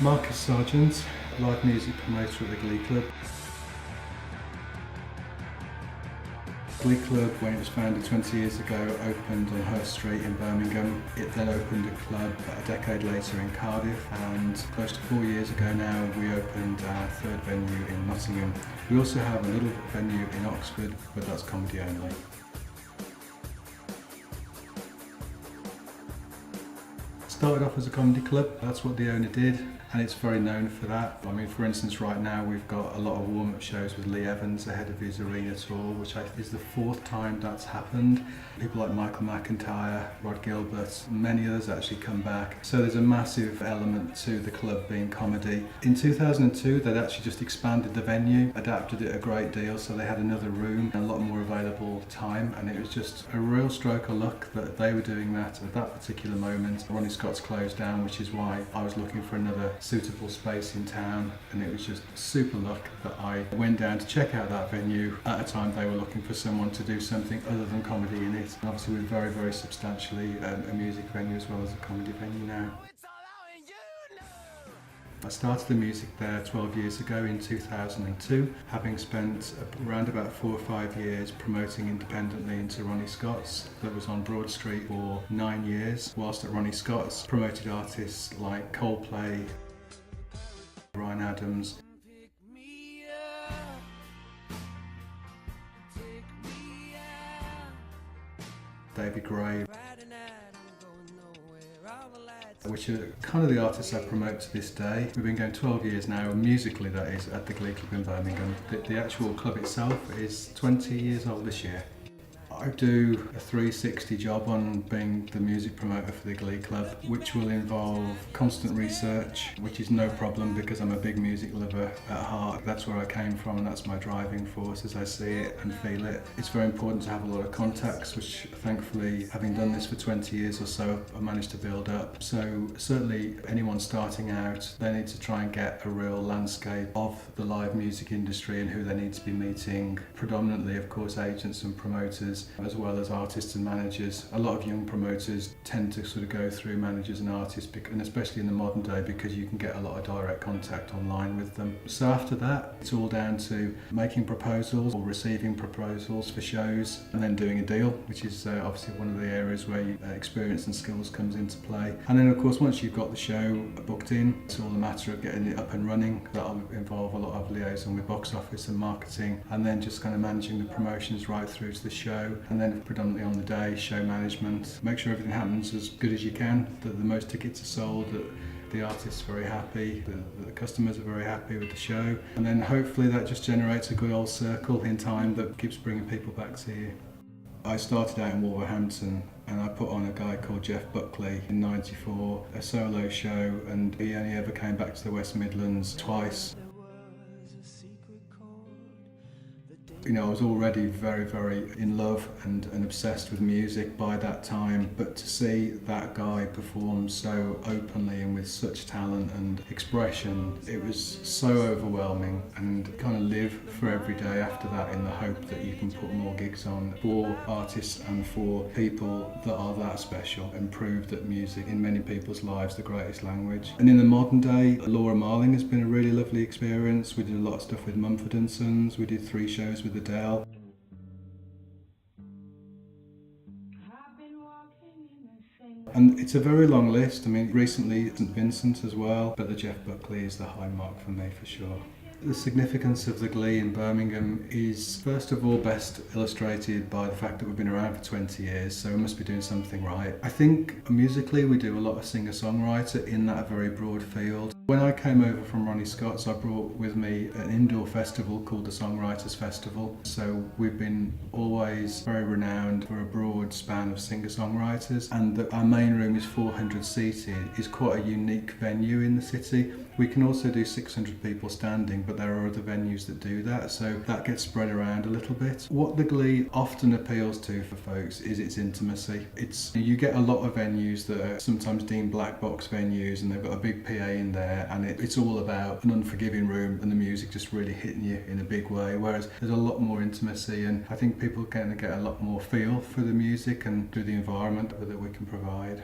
Marcus Sargent, live music promoter at the Glee Club. Glee Club, when it was founded 20 years ago, opened on Hurst Street in Birmingham. It then opened a club a decade later in Cardiff, and close to 4 years ago now we opened our third venue in Nottingham. We also have a little venue in Oxford, but that's comedy only. Started off as a comedy club, that's what the owner did, and it's very known for that. I mean, for instance, right now we've got a lot of warm-up shows with Lee Evans ahead of his arena tour, which is the fourth time that's happened. People like Michael McIntyre, Rod Gilbert, many others actually come back. So there's a massive element to the club being comedy. In 2002, they'd actually just expanded the venue, adapted it a great deal, so they had another room, a lot more available time, and it was just a real stroke of luck that they were doing that at that particular moment. Ronnie Scott's closed down, which is why I was looking for another suitable space in town, and it was just super luck that I went down to check out that venue at a time they were looking for someone to do something other than comedy in it. And obviously we're very, very substantially a music venue as well as a comedy venue now. I started the music there 12 years ago in 2002, having spent around about 4 or 5 years promoting independently into Ronnie Scott's that was on Broad Street for 9 years, whilst at Ronnie Scott's promoted artists like Coldplay, Ryan Adams, David Gray, which are kind of the artists I promote to this day. We've been going 12 years now, musically that is, at the Glee Club in Birmingham. The actual club itself is 20 years old this year. I do a 360 job on being the music promoter for the Glee Club, which will involve constant research, which is no problem because I'm a big music lover at heart. That's where I came from and that's my driving force as I see it and feel it. It's very important to have a lot of contacts, which thankfully, having done this for 20 years or so, I managed to build up. So certainly anyone starting out, they need to try and get a real landscape of the live music industry and who they need to be meeting. Predominantly, of course, agents and promoters, as well as artists and managers. A lot of young promoters tend to sort of go through managers and artists, and especially in the modern day, because you can get a lot of direct contact online with them. So after that, it's all down to making proposals or receiving proposals for shows and then doing a deal, which is obviously one of the areas where experience and skills comes into play. And then of course, once you've got the show booked in, it's all a matter of getting it up and running. That'll involve a lot of liaison with box office and marketing, and then just kind of managing the promotions right through to the show. And then predominantly on the day, show management. Make sure everything happens as good as you can, that the most tickets are sold, that the artist's very happy, the customers are very happy with the show. And then hopefully that just generates a good old circle in time that keeps bringing people back to you. I started out in Wolverhampton and I put on a guy called Jeff Buckley in '94, a solo show, and he only ever came back to the West Midlands twice. You know, I was already very, very in love and obsessed with music by that time, but to see that guy perform so openly and with such talent and expression, it was so overwhelming, and kind of live for every day after that in the hope that you can put more gigs on for artists and for people that are that special and prove that music in many people's lives the greatest language. And in the modern day, Laura Marling has been a really lovely experience. We did a lot of stuff with Mumford & Sons, we did 3 shows with Adele. And it's a very long list. I mean, recently St Vincent as well, but the Jeff Buckley is the high mark for me for sure. The significance of the Glee in Birmingham is first of all best illustrated by the fact that we've been around for 20 years, so we must be doing something right. I think musically we do a lot of singer-songwriter in that very broad field. When I came over from Ronnie Scott's, I brought with me an indoor festival called the Songwriters Festival. So we've been always very renowned for a broad span of singer-songwriters, and our main room is 400 seated. It's quite a unique venue in the city. We can also do 600 people standing, but there are other venues that do that, so that gets spread around a little bit. What the Glee often appeals to for folks is its intimacy. You get a lot of venues that are sometimes deemed black box venues, and they've got a big PA in there, and it's all about an unforgiving room and the music just really hitting you in a big way, whereas there's a lot more intimacy, and I think people can get a lot more feel for the music and through the environment that we can provide.